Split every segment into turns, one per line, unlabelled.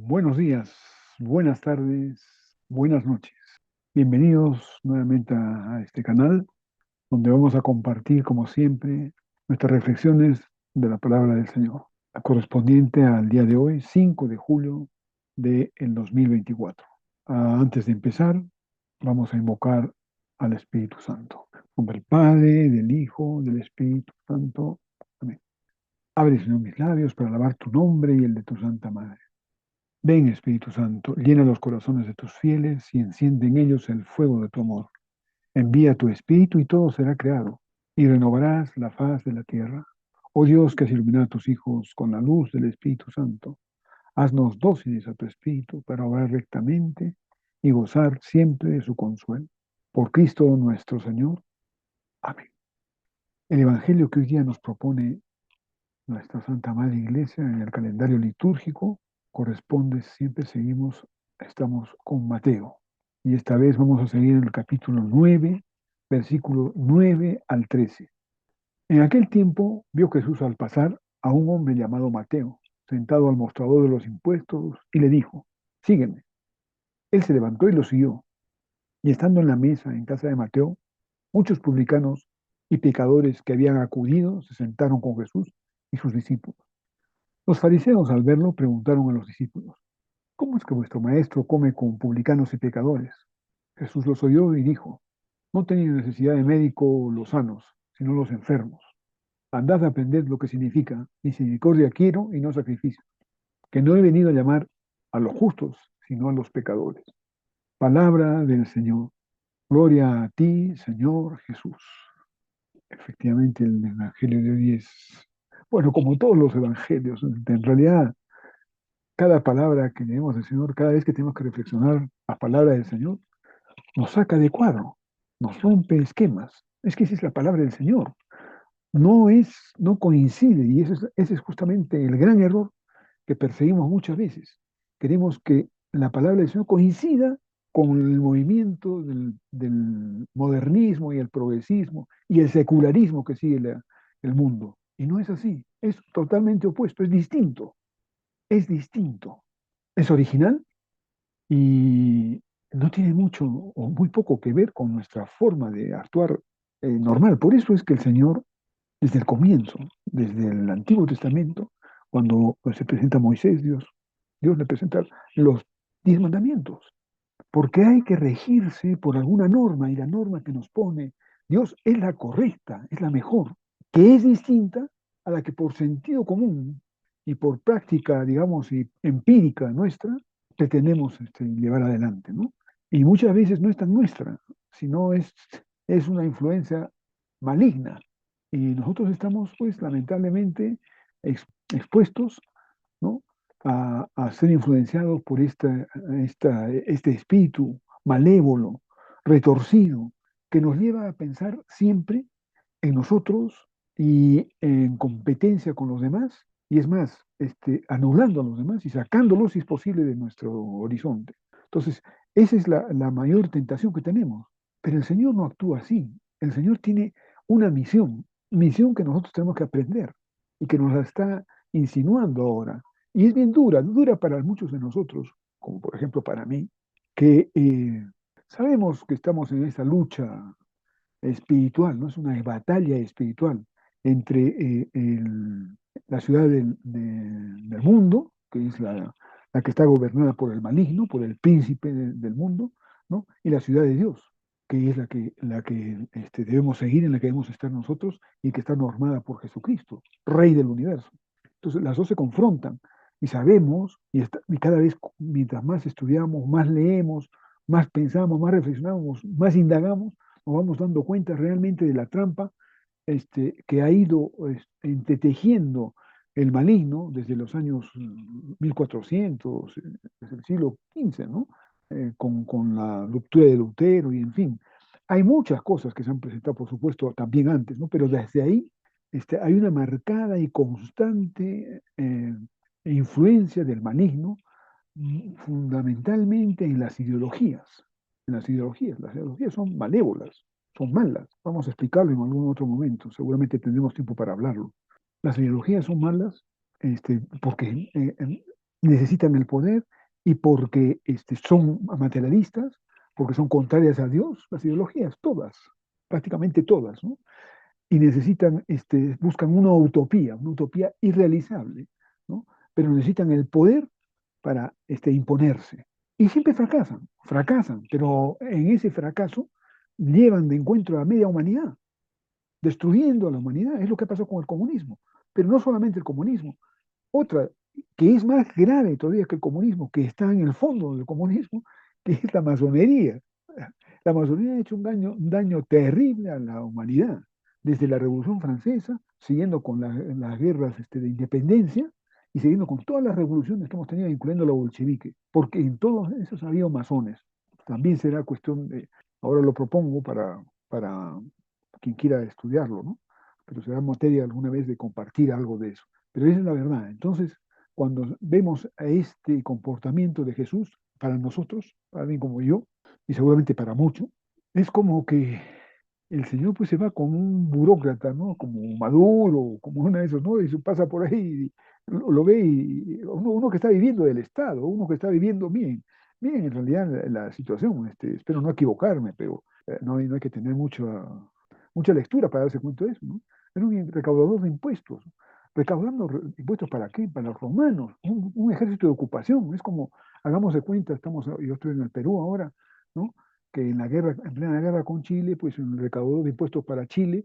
Buenos días, buenas tardes, buenas noches. Bienvenidos nuevamente a este canal donde vamos a compartir, como siempre, nuestras reflexiones de la palabra del Señor, la correspondiente al día de hoy, 5 de julio del 2024. Antes de empezar, vamos a invocar al Espíritu Santo. En nombre del Padre, del Hijo, del Espíritu Santo. Amén. Abre, Señor, mis labios para alabar tu nombre y el de tu Santa Madre. Ven, Espíritu Santo, llena los corazones de tus fieles y enciende en ellos el fuego de tu amor. Envía tu Espíritu y todo será creado, y renovarás la faz de la tierra. Oh Dios, que has iluminado a tus hijos con la luz del Espíritu Santo, haznos dóciles a tu Espíritu para obrar rectamente y gozar siempre de su consuelo. Por Cristo nuestro Señor. Amén. El Evangelio que hoy día nos propone nuestra Santa Madre Iglesia en el calendario litúrgico corresponde, siempre estamos con Mateo. Y esta vez vamos a seguir en el capítulo 9, versículo 9 al 13. En aquel tiempo vio Jesús al pasar a un hombre llamado Mateo, sentado al mostrador de los impuestos, y le dijo, sígueme. Él se levantó y lo siguió. Y estando en la mesa en casa de Mateo, muchos publicanos y pecadores que habían acudido se sentaron con Jesús y sus discípulos. Los fariseos al verlo preguntaron a los discípulos, ¿cómo es que vuestro maestro come con publicanos y pecadores? Jesús los oyó y dijo, no tenéis necesidad de médico los sanos, sino los enfermos. Andad a aprender lo que significa, misericordia quiero y no sacrificio, que no he venido a llamar a los justos, sino a los pecadores. Palabra del Señor. Gloria a ti, Señor Jesús. Efectivamente, el Evangelio de hoy es, bueno, como todos los evangelios, en realidad cada palabra que leemos del Señor, cada vez que tenemos que reflexionar la palabra del Señor, nos saca de cuadro, nos rompe esquemas. Es que esa es la palabra del Señor. No coincide, y ese es justamente el gran error que perseguimos muchas veces. Queremos que la palabra del Señor coincida con el movimiento del modernismo y el progresismo y el secularismo que sigue el mundo. Y no es así, es totalmente opuesto, es distinto, es original y no tiene mucho o muy poco que ver con nuestra forma de actuar normal. Por eso es que el Señor, desde el comienzo, desde el Antiguo Testamento, cuando se presenta a Moisés, Dios le presenta los 10 mandamientos, porque hay que regirse por alguna norma y la norma que nos pone Dios es la correcta, es la mejor, que es distinta a la que por sentido común y por práctica, digamos, y empírica nuestra, pretendemos llevar adelante, ¿no? Y muchas veces no es tan nuestra, sino es una influencia maligna. Y nosotros estamos, pues, lamentablemente expuestos, ¿no? A ser influenciados por este espíritu malévolo, retorcido, que nos lleva a pensar siempre en nosotros y en competencia con los demás, y es más, anulando a los demás y sacándolos, si es posible, de nuestro horizonte. Entonces, esa es la mayor tentación que tenemos. Pero el Señor no actúa así. El Señor tiene una misión que nosotros tenemos que aprender y que nos la está insinuando ahora. Y es bien dura para muchos de nosotros, como por ejemplo para mí, que sabemos que estamos en esta lucha espiritual, ¿no? Es una batalla espiritual entre la ciudad del mundo, que es la que está gobernada por el maligno, por el príncipe del mundo, ¿no? Y la ciudad de Dios, que es la que debemos seguir, en la que debemos estar nosotros y que está normada por Jesucristo, Rey del universo. Entonces, las dos se confrontan y sabemos, y cada vez mientras más estudiamos, más leemos, más pensamos, más reflexionamos, más indagamos, nos vamos dando cuenta realmente de la trampa que ha ido entretejiendo el maligno desde los años 1400, desde el siglo XV, ¿no? Con la ruptura de Lutero y en fin. Hay muchas cosas que se han presentado, por supuesto, también antes, ¿no? Pero desde ahí hay una marcada y constante influencia del maligno, fundamentalmente en las ideologías. Las ideologías son malévolas, son malas. Vamos a explicarlo en algún otro momento. Seguramente tendremos tiempo para hablarlo. Las ideologías son malas porque necesitan el poder y porque son materialistas, porque son contrarias a Dios, las ideologías, todas, prácticamente todas, ¿no? Y necesitan, buscan una utopía irrealizable, ¿no? Pero necesitan el poder para imponerse. Y siempre fracasan, pero en ese fracaso llevan de encuentro a media humanidad, destruyendo a la humanidad. Es lo que pasó con el comunismo. Pero no solamente el comunismo, otra que es más grave todavía que el comunismo, que está en el fondo del comunismo, que es la masonería. La masonería ha hecho un daño terrible a la humanidad, desde la Revolución Francesa, siguiendo con las guerras de independencia y siguiendo con todas las revoluciones que hemos tenido, incluyendo la bolchevique, porque en todos esos ha habido masones. También será cuestión de, ahora lo propongo para quien quiera estudiarlo, ¿no? Pero será materia alguna vez de compartir algo de eso. Pero esa es la verdad. Entonces, cuando vemos a este comportamiento de Jesús, para nosotros, para alguien como yo, y seguramente para muchos, es como que el Señor pues se va como un burócrata, ¿no? Como Maduro, como uno de esos, ¿no? Y se pasa por ahí, y lo ve y uno que está viviendo del Estado, uno que está viviendo bien, bien en realidad la situación, espero no equivocarme, pero no hay que tener mucha lectura para darse cuenta de eso, ¿no? Era un recaudador de impuestos. ¿Recaudando impuestos para qué? Para los romanos, un ejército de ocupación. Es como, hagamos de cuenta, yo estoy en el Perú ahora, ¿no? Que en la guerra, en plena guerra con Chile, pues el recaudador de impuestos para Chile,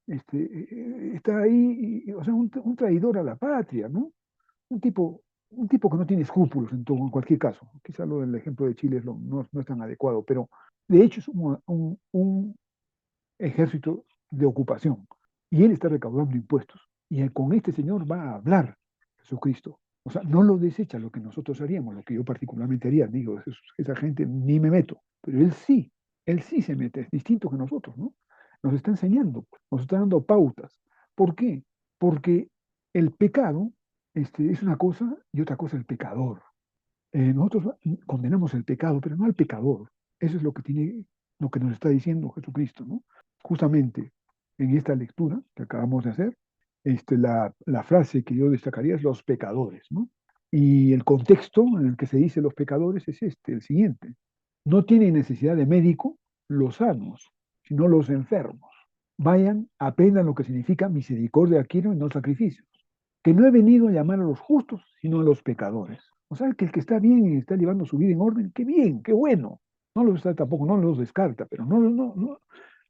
está ahí, o sea, un traidor a la patria, ¿no? Un tipo que no tiene escrúpulos en cualquier caso. Quizá lo del ejemplo de Chile no es tan adecuado, pero de hecho es un ejército de ocupación. Y él está recaudando impuestos. Y con este señor va a hablar Jesucristo. O sea, no lo desecha lo que nosotros haríamos, lo que yo particularmente haría. Digo, esa gente ni me meto. Pero él sí se mete, es distinto que nosotros, ¿no? Nos está enseñando, nos está dando pautas. ¿Por qué? Porque el pecado es una cosa y otra cosa el pecador. Nosotros condenamos el pecado, pero no al pecador. Eso es lo que nos está diciendo Jesucristo, ¿no? Justamente en esta lectura que acabamos de hacer, la frase que yo destacaría es los pecadores, ¿no? Y el contexto en el que se dice los pecadores es el siguiente. No tienen necesidad de médico los sanos, sino los enfermos. Vayan, aprendan lo que significa misericordia quiero y no sacrificios. Que no he venido a llamar a los justos, sino a los pecadores. O sea, que el que está bien y está llevando su vida en orden, qué bien, qué bueno. No los está tampoco, no los descarta, pero no,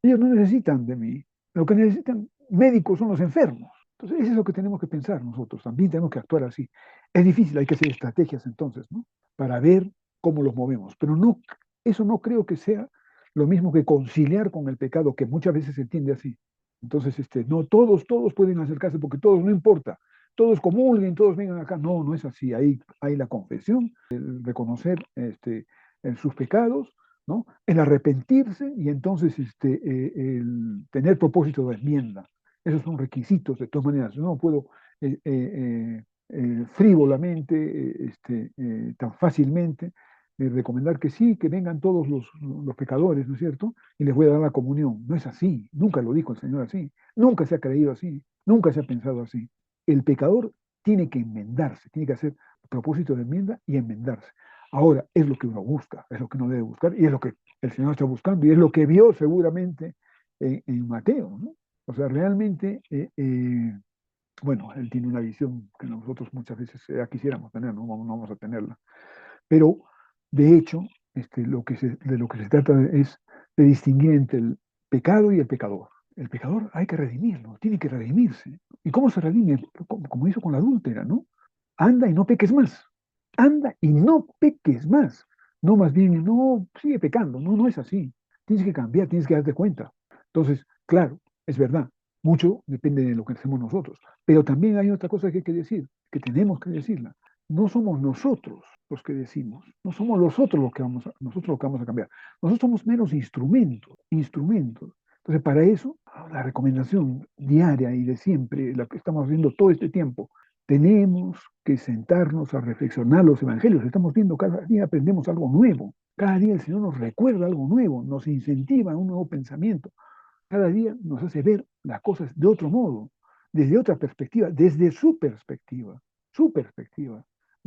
ellos no necesitan de mí. Lo que necesitan médicos son los enfermos. Entonces, eso es lo que tenemos que pensar nosotros. También tenemos que actuar así. Es difícil, hay que hacer estrategias entonces, ¿no? Para ver cómo los movemos. Pero no, eso no creo que sea lo mismo que conciliar con el pecado, que muchas veces se entiende así. Entonces, no todos pueden acercarse porque todos, no importa, todos comulguen, todos vengan acá. No, no es así. Hay la confesión, el reconocer sus pecados, ¿no? El arrepentirse y entonces el tener propósito de enmienda. Esos son requisitos, de todas maneras. Yo no puedo frívolamente, tan fácilmente, recomendar que sí, que vengan todos los pecadores, ¿no es cierto? Y les voy a dar la comunión. No es así, nunca lo dijo el Señor así, nunca se ha creído así, nunca se ha pensado así. El pecador tiene que enmendarse, tiene que hacer propósito de enmienda y enmendarse. Ahora, es lo que uno busca, es lo que uno debe buscar y es lo que el Señor está buscando y es lo que vio seguramente en Mateo, ¿no? O sea, realmente, bueno, él tiene una visión que nosotros muchas veces quisiéramos tener, no vamos a tenerla. Pero, de hecho, de lo que se trata es de distinguir entre el pecado y el pecador. El pecador hay que redimirlo, tiene que redimirse. ¿Y cómo se redime? Como hizo con la adúltera, ¿no? Anda y no peques más. Anda y no peques más. No más bien, no sigue pecando. No, no es así. Tienes que cambiar, tienes que darte cuenta. Entonces, claro, es verdad. Mucho depende de lo que hacemos nosotros. Pero también hay otra cosa que hay que decir, que tenemos que decirla. No somos nosotros los que decimos, no somos nosotros nosotros los que vamos a cambiar. Nosotros somos meros instrumentos. Entonces, para eso, la recomendación diaria y de siempre, la que estamos haciendo todo este tiempo, tenemos que sentarnos a reflexionar los evangelios. Estamos viendo cada día, aprendemos algo nuevo. Cada día el Señor nos recuerda algo nuevo, nos incentiva a un nuevo pensamiento. Cada día nos hace ver las cosas de otro modo, desde otra perspectiva, desde su perspectiva,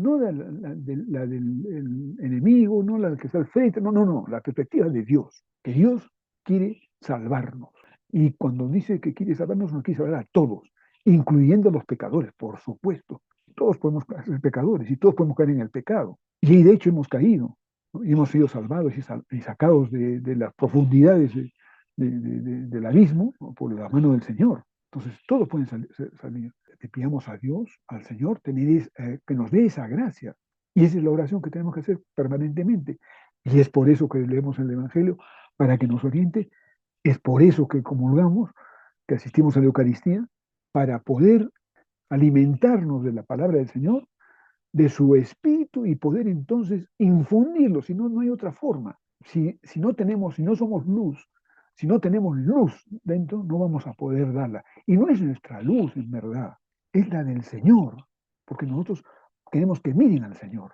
no la del el enemigo, no la que está al frente, no, no, no, la perspectiva de Dios, que Dios quiere salvarnos. Y cuando dice que quiere salvarnos, nos quiere salvar a todos, incluyendo a los pecadores, por supuesto. Todos podemos ser pecadores y todos podemos caer en el pecado. Y de hecho hemos caído, ¿no? Y hemos sido salvados y sacados de las profundidades del abismo, ¿no? Por la mano del Señor. Entonces todos pueden salir. Le pidamos a Dios, al Señor, que nos dé esa gracia. Y esa es la oración que tenemos que hacer permanentemente. Y es por eso que leemos el Evangelio, para que nos oriente. Es por eso que comulgamos, que asistimos a la Eucaristía, para poder alimentarnos de la palabra del Señor, de su espíritu y poder entonces infundirlo. Si no, no hay otra forma. Si no somos luz, si no tenemos luz dentro, no vamos a poder darla. Y no es nuestra luz, en verdad, es la del Señor, porque nosotros queremos que miren al Señor,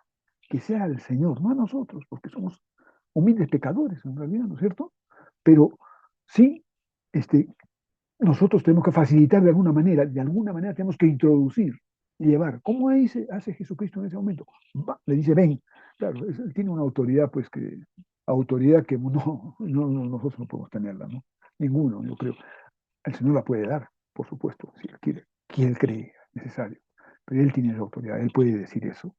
que sea el Señor, no a nosotros, porque somos humildes pecadores en realidad, ¿no es cierto? Pero sí, este, nosotros tenemos que facilitar de alguna manera tenemos que introducir, llevar. ¿Cómo hace Jesucristo en ese momento? Le dice, ven. Claro, él tiene una autoridad, pues autoridad que nosotros no podemos tenerla, ¿no? Ninguno, yo creo. El Señor la puede dar, por supuesto, si Él quiere, quien Él cree necesario. Pero Él tiene la autoridad, Él puede decir eso.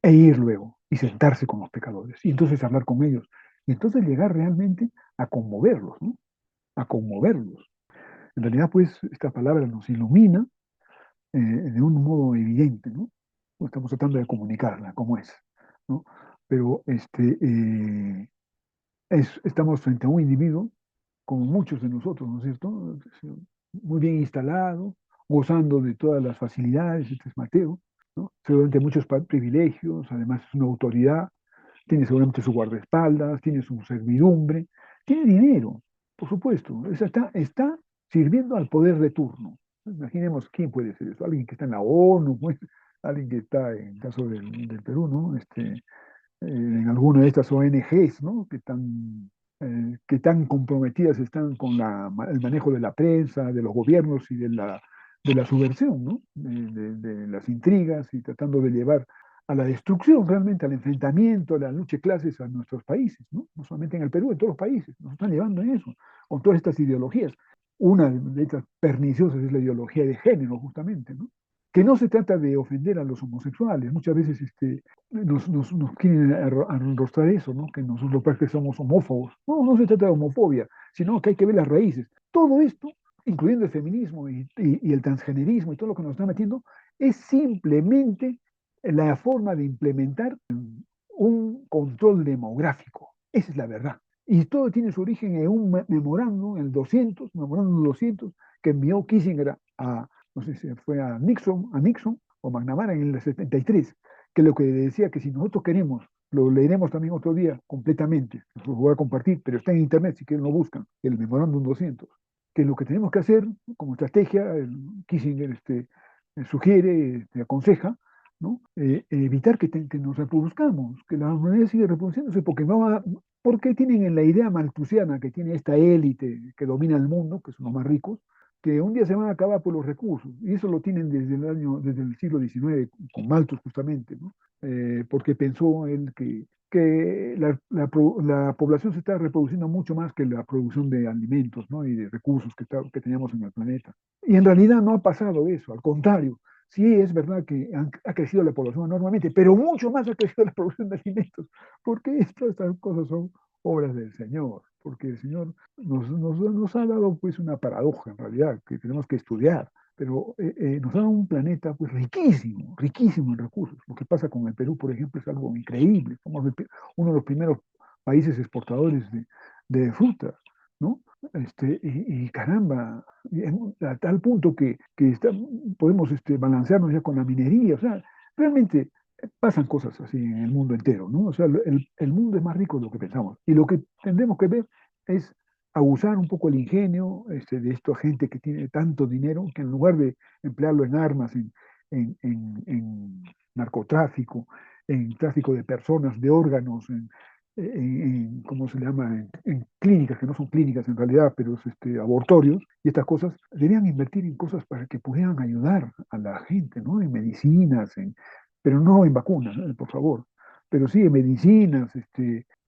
E ir luego y sentarse con los pecadores. Y entonces hablar con ellos. Y entonces llegar realmente a conmoverlos, ¿no? A conmoverlos. En realidad, pues, esta palabra nos ilumina de un modo evidente, ¿no? Estamos tratando de comunicarla como es, ¿no? Pero estamos frente a un individuo, como muchos de nosotros, ¿no es cierto? Muy bien instalado, gozando de todas las facilidades, este es Mateo, ¿no? Seguramente muchos privilegios, además es una autoridad, tiene seguramente su guardaespaldas, tiene su servidumbre, tiene dinero, por supuesto. Está sirviendo al poder de turno. Imaginemos quién puede ser eso. Alguien que está en la ONU, pues, alguien que está, en el caso del Perú, ¿no? En alguna de estas ONGs, ¿no? Que tan comprometidas están con el manejo de la prensa, de los gobiernos y de la subversión, ¿no? De las intrigas y tratando de llevar a la destrucción, realmente al enfrentamiento, a la lucha de clases a nuestros países, ¿no? No solamente en el Perú, en todos los países, nos están llevando a eso, con todas estas ideologías. Una de estas perniciosas es la ideología de género, justamente, ¿no? Que no se trata de ofender a los homosexuales, muchas veces nos quieren enrostrar eso, ¿no? Que nosotros parece que somos homófobos. No, no se trata de homofobia, sino que hay que ver las raíces. Todo esto, incluyendo el feminismo y el transgenerismo y todo lo que nos está metiendo, es simplemente la forma de implementar un control demográfico. Esa es la verdad. Y todo tiene su origen en un memorándum, en el 200, memorándum 200, que envió Kissinger no sé si fue a Nixon o McNamara en el 73, que lo que decía que si nosotros queremos, lo leeremos también otro día completamente, lo voy a compartir, pero está en internet si quieren lo buscan, el memorándum 200, que lo que tenemos que hacer como estrategia, Kissinger sugiere, aconseja, ¿no? Evitar que nos reproduzcamos, que la humanidad siga reproduciéndose, porque tienen en la idea malthusiana que tiene esta élite que domina el mundo, que son los más ricos, que un día se van a acabar por los recursos, y eso lo tienen desde el siglo XIX, con Malthus justamente, ¿no? Porque pensó él que la población se está reproduciendo mucho más que la producción de alimentos, ¿no? Y de recursos que teníamos en el planeta. Y en realidad no ha pasado eso, al contrario, sí es verdad que ha crecido la población enormemente, pero mucho más ha crecido la producción de alimentos, porque estas cosas son obras del Señor, porque el Señor nos ha dado pues una paradoja en realidad que tenemos que estudiar, pero nos ha dado un planeta pues riquísimo, riquísimo en recursos. Lo que pasa con el Perú, por ejemplo, es algo increíble. Somos uno de los primeros países exportadores de fruta, ¿no? Caramba, a tal punto que podemos balancearnos ya con la minería, o sea, realmente pasan cosas así en el mundo entero, ¿no? O sea, el mundo es más rico de lo que pensamos. Y lo que tendremos que ver es abusar un poco el ingenio de esta gente que tiene tanto dinero, que en lugar de emplearlo en armas, en narcotráfico, en tráfico de personas, de órganos, ¿cómo se llama? En clínicas, que no son clínicas en realidad, pero es, abortorios, y estas cosas, debían invertir en cosas para que pudieran ayudar a la gente, ¿no? En medicinas, pero no en vacunas, por favor, pero sí en medicinas,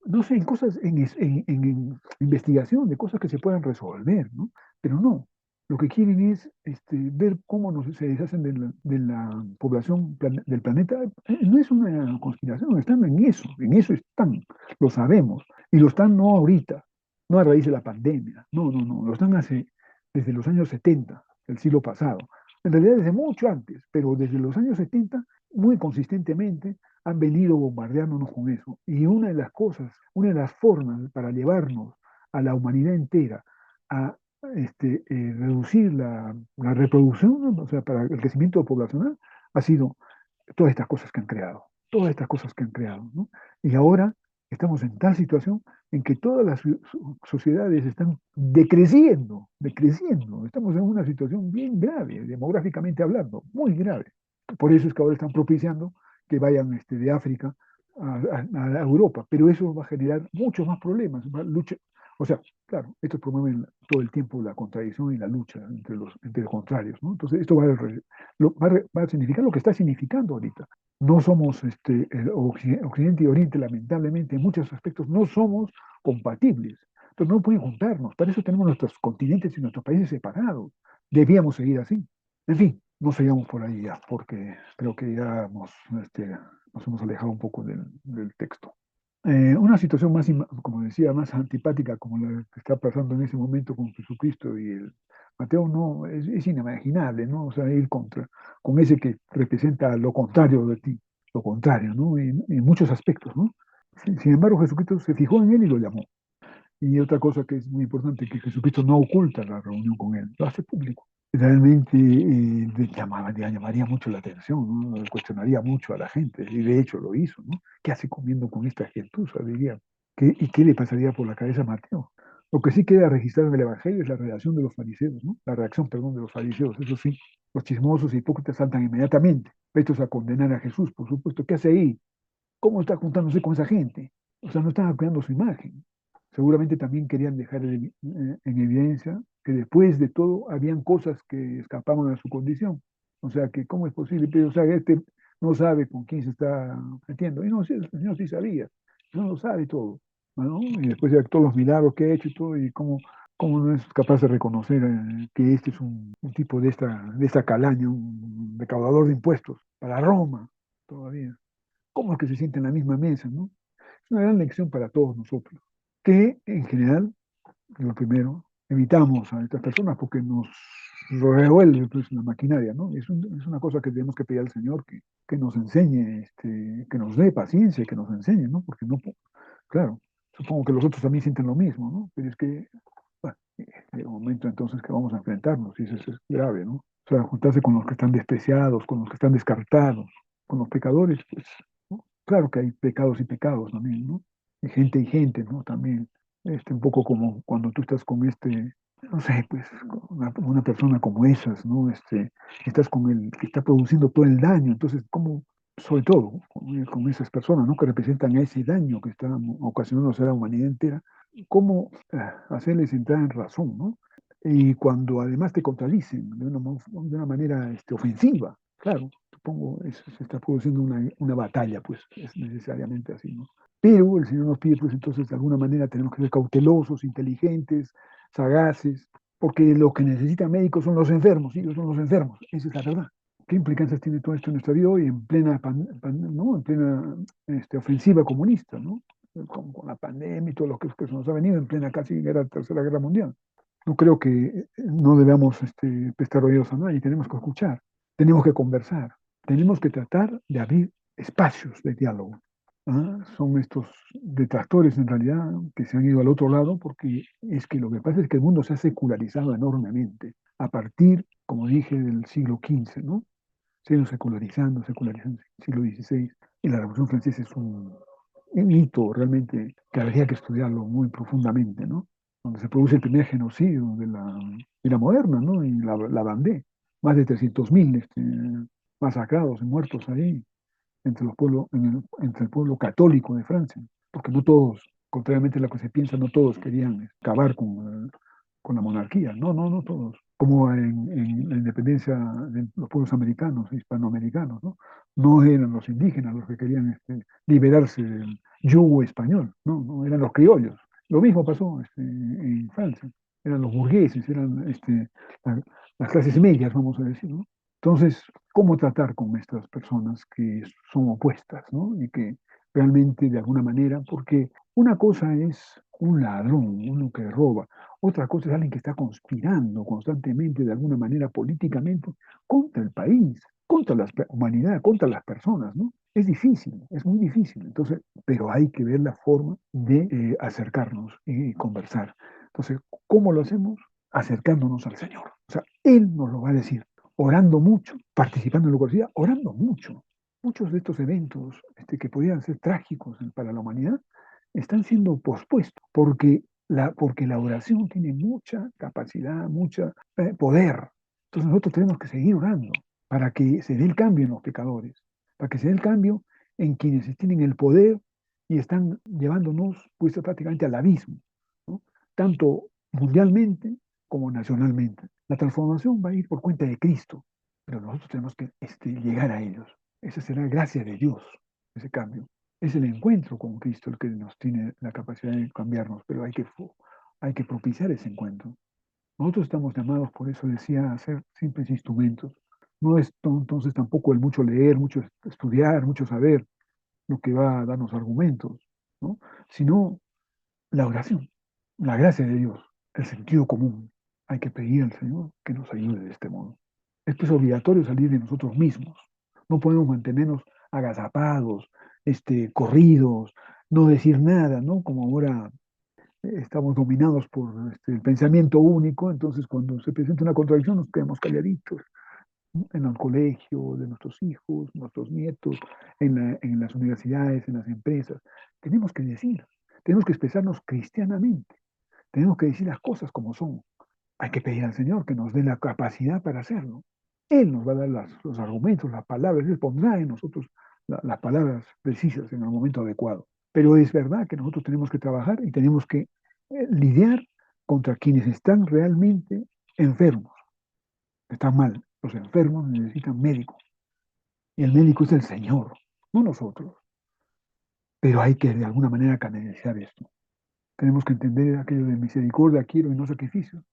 no sé, en cosas, en investigación de cosas que se puedan resolver, ¿no? Pero no, lo que quieren es ver cómo se deshacen de la población del planeta. No es una conspiración, están en eso están, lo sabemos, y lo están no ahorita, no a raíz de la pandemia, no, no, no, lo están desde los años 70 del siglo pasado, en realidad desde mucho antes, pero desde los años 70 muy consistentemente han venido bombardeándonos con eso. Y una de las cosas, una de las formas para llevarnos a la humanidad entera a reducir la reproducción, ¿no? O sea, para el crecimiento poblacional, ha sido todas estas cosas que han creado, todas estas cosas que han creado, ¿no? Y ahora estamos en tal situación en que todas las sociedades están decreciendo, decreciendo. Estamos en una situación bien grave, demográficamente hablando, muy grave. Por eso es que ahora están propiciando que vayan de África a Europa, pero eso va a generar muchos más problemas. Lucha, o sea, claro, estos promueven todo el tiempo la contradicción y la lucha entre los contrarios, ¿no? Entonces, esto va a significar lo que está significando ahorita. No somos, el Occidente y Oriente, lamentablemente, en muchos aspectos no somos compatibles. Entonces, no pueden juntarnos. Para eso tenemos nuestros continentes y nuestros países separados. Debíamos seguir así. En fin, no sigamos por ahí ya, porque creo que ya nos hemos alejado un poco del texto. Una situación más, como decía, más antipática como la que está pasando en ese momento con Jesucristo y el Mateo, no, es inimaginable, ¿no? O sea, ir con ese que representa lo contrario de ti, lo contrario, ¿no? En muchos aspectos, ¿no? Sin embargo, Jesucristo se fijó en él y lo llamó. Y otra cosa que es muy importante, que Jesucristo no oculta la reunión con él, lo hace público. Realmente llamaría mucho la atención, ¿no? Cuestionaría mucho a la gente, y de hecho lo hizo, ¿no? ¿Qué hace comiendo con esta gentuza? Diría. ¿Y qué le pasaría por la cabeza a Mateo? Lo que sí queda registrado en el Evangelio es la reacción de los fariseos, ¿no? La reacción, perdón, de los fariseos. Eso sí, los chismosos y hipócritas saltan inmediatamente, prestos a condenar a Jesús, por supuesto. ¿Qué hace ahí? ¿Cómo está juntándose con esa gente? O sea, no están cuidando su imagen. Seguramente también querían dejar en evidencia que después de todo habían cosas que escapaban a su condición. O sea, que cómo es posible, pero o sea, no sabe con quién se está metiendo. Y no, sí, el Señor sí sabía, no lo sabe todo, ¿no? Y después de todos los milagros que ha hecho y todo, y cómo no es capaz de reconocer que este es un tipo de esta calaña, un recaudador de impuestos para Roma todavía. ¿Cómo es que se siente en la misma mesa, no? Es una gran lección para todos nosotros, que en general, lo primero, evitamos a estas personas porque nos revuelve pues, la maquinaria, ¿no? Es una cosa que tenemos que pedir al Señor que nos enseñe, que nos dé paciencia, que nos enseñe, ¿no? Porque no, claro, supongo que los otros también sienten lo mismo, ¿no? Pero es que, bueno, llega un momento entonces que vamos a enfrentarnos y eso es grave, ¿no? O sea, juntarse con los que están despreciados, con los que están descartados, con los pecadores, pues, ¿no? Claro que hay pecados y pecados también, ¿no? Y gente, ¿no? También, un poco como cuando tú estás con no sé, pues, con una persona como esas, ¿no? Estás con el que está produciendo todo el daño, entonces, ¿cómo, sobre todo, con esas personas, ¿no? Que representan ese daño que está ocasionándose a la humanidad entera, cómo hacerles entrar en razón, ¿no? Y cuando además te contradicen de una manera ofensiva, claro, supongo se está produciendo una batalla, pues es necesariamente así, ¿no? Pero el Señor nos pide, pues entonces de alguna manera tenemos que ser cautelosos, inteligentes, sagaces, porque los que necesitan médicos son los enfermos, ellos son los enfermos, esa es la verdad. ¿Qué implicancias tiene todo esto en nuestra vida hoy en plena, ¿no? En plena ofensiva comunista, ¿no? Con la pandemia y todo lo que se nos ha venido en plena casi tercera guerra mundial. No creo que no debamos prestar oídos a nadie, tenemos que escuchar, tenemos que conversar, tenemos que tratar de abrir espacios de diálogo. ¿Ah? Son estos detractores en realidad que se han ido al otro lado porque es que lo que pasa es que el mundo se ha secularizado enormemente a partir, como dije, del siglo XV, ¿no? Se ha ido secularizando, secularizando, siglo XVI, y la Revolución Francesa es un hito realmente que habría que estudiarlo muy profundamente, ¿no? Donde se produce el primer genocidio de la moderna, ¿no? Y la Vendée, más de 300.000 masacrados y muertos ahí entre entre el pueblo católico de Francia, porque no todos, contrariamente a lo que se piensa, no todos querían acabar con la monarquía, no, no, no todos. como en la independencia de los pueblos americanos, hispanoamericanos, ¿no? No eran los indígenas los que querían liberarse del yugo español, ¿no? No eran los criollos. Lo mismo pasó en Francia, eran los burgueses, eran la- las clases medias, vamos a decir, ¿no? Entonces, ¿cómo tratar con estas personas que son opuestas, ¿no? Y que realmente de alguna manera, porque una cosa es un ladrón, uno que roba, otra cosa es alguien que está conspirando constantemente, de alguna manera, políticamente, contra el país, contra la humanidad, contra las personas, ¿no? Es difícil, es muy difícil. Entonces, pero hay que ver la forma de acercarnos y conversar. Entonces, ¿cómo lo hacemos? Acercándonos al Señor. O sea, Él nos lo va a decir, orando mucho, participando en la Eucaristía, orando mucho. Muchos de estos eventos que podrían ser trágicos para la humanidad están siendo pospuestos porque la oración tiene mucha capacidad, mucho poder. Entonces nosotros tenemos que seguir orando para que se dé el cambio en los pecadores, para que se dé el cambio en quienes tienen el poder y están llevándonos pues prácticamente al abismo, ¿no? Tanto mundialmente como nacionalmente. La transformación va a ir por cuenta de Cristo, pero nosotros tenemos que llegar a ellos. Esa será gracia de Dios, ese cambio. Es el encuentro con Cristo el que nos tiene la capacidad de cambiarnos, pero hay que propiciar ese encuentro. Nosotros estamos llamados, por eso decía, a ser simples instrumentos. No es entonces tampoco el mucho leer, mucho estudiar, mucho saber lo que va a darnos argumentos, ¿no? Sino la oración, la gracia de Dios, el sentido común. Hay que pedir al Señor que nos ayude de este modo. Esto es obligatorio salir de nosotros mismos. No podemos mantenernos agazapados, corridos, no decir nada, ¿no? Como ahora estamos dominados por el pensamiento único, entonces cuando se presenta una contradicción nos quedamos calladitos, ¿no? En el colegio de nuestros hijos, nuestros nietos, en las universidades, en las empresas. Tenemos que decir, tenemos que expresarnos cristianamente, tenemos que decir las cosas como son. Hay que pedir al Señor que nos dé la capacidad para hacerlo. Él nos va a dar los argumentos, las palabras, Él pondrá en nosotros las palabras precisas en el momento adecuado. Pero es verdad que nosotros tenemos que trabajar y tenemos que lidiar contra quienes están realmente enfermos, están mal. Los enfermos necesitan médico y el médico es el Señor, no nosotros. Pero hay que de alguna manera canalizar esto. Tenemos que entender aquello de misericordia quiero y no sacrificio.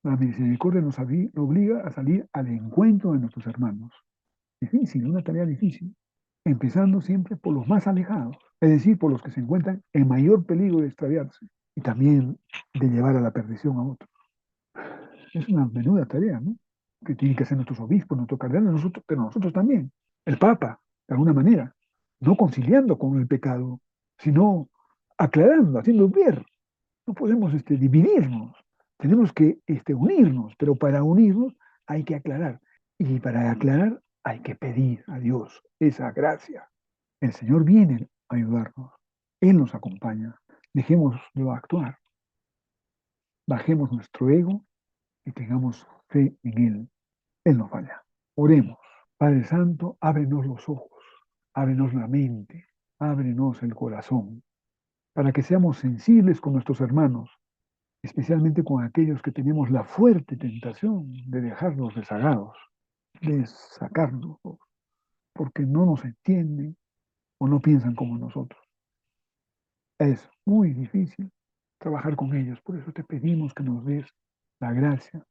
La misericordia nos obliga a salir al encuentro de nuestros hermanos. Difícil, una tarea difícil. Empezando siempre por los más alejados, es decir, por los que se encuentran en mayor peligro de extraviarse y también de llevar a la perdición a otros. Es una menuda tarea, ¿no? Que tienen que hacer nuestros obispos, nuestros cardenales, nosotros, pero nosotros también. El Papa, de alguna manera, no conciliando con el pecado, sino aclarando, haciendo ver. No podemos dividirnos, tenemos que unirnos, pero para unirnos hay que aclarar. Y para aclarar hay que pedir a Dios esa gracia. El Señor viene a ayudarnos, Él nos acompaña. Dejémoslo actuar, bajemos nuestro ego y tengamos fe en Él. Él no falla. Oremos. Padre Santo, ábrenos los ojos, ábrenos la mente, ábrenos el corazón, para que seamos sensibles con nuestros hermanos, especialmente con aquellos que tenemos la fuerte tentación de dejarlos rezagados, de sacarlos, porque no nos entienden o no piensan como nosotros. Es muy difícil trabajar con ellos, por eso te pedimos que nos des la gracia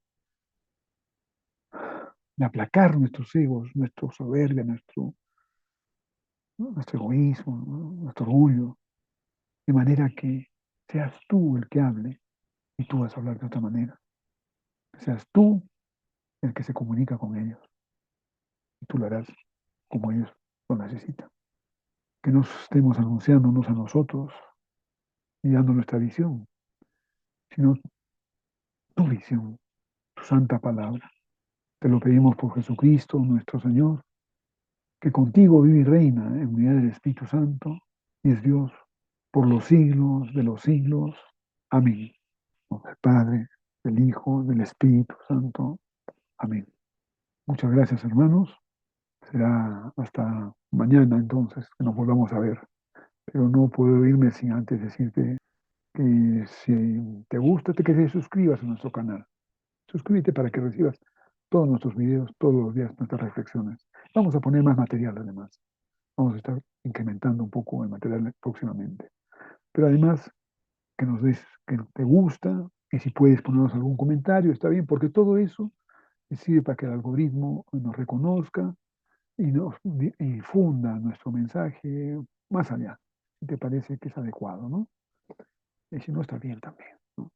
de aplacar nuestros egos, nuestra soberbia, nuestro egoísmo, ¿no? Nuestro orgullo, de manera que seas tú el que hable y tú vas a hablar de otra manera. Seas tú el que se comunica con ellos y tú lo harás como ellos lo necesitan. Que no estemos anunciándonos a nosotros y dando nuestra visión, sino tu visión, tu santa palabra. Te lo pedimos por Jesucristo, nuestro Señor, que contigo vive y reina en unidad del Espíritu Santo y es Dios por los siglos de los siglos. Amén. Del Padre, del Hijo, del Espíritu Santo. Amén. Muchas gracias, hermanos. Será hasta mañana entonces que nos volvamos a ver. Pero no puedo irme sin antes decirte que si te gusta, que te suscribas a nuestro canal. suscríbete para que recibas todos nuestros videos, todos los días nuestras reflexiones. Vamos a poner más material además. Vamos a estar incrementando un poco el material próximamente. Pero además, que nos des que te gusta y si puedes ponernos algún comentario, está bien, porque todo eso sirve para que el algoritmo nos reconozca y nos difunda nuestro mensaje más allá, si te parece que es adecuado, ¿no? Y si no, está bien también, ¿no?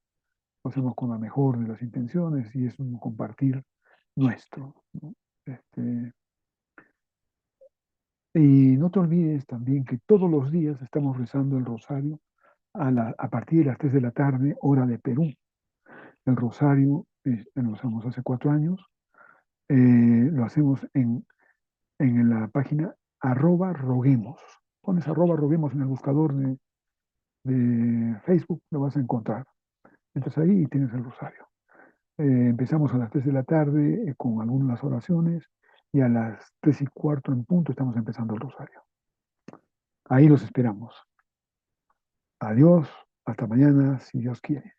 Lo hacemos con la mejor de las intenciones y es un compartir nuestro, ¿no? Este, y no te olvides también que todos los días estamos rezando el rosario a partir de las 3 de la tarde, hora de Perú. El rosario lo hacemos hace 4 años. Lo hacemos en la página @roguemos. Pones @roguemos en el buscador de Facebook, lo vas a encontrar. Entras ahí y tienes el rosario. Empezamos a las 3 de la tarde con algunas oraciones y a las 3:15 en punto estamos empezando el rosario. Ahí los esperamos. Adiós, hasta mañana, si Dios quiere.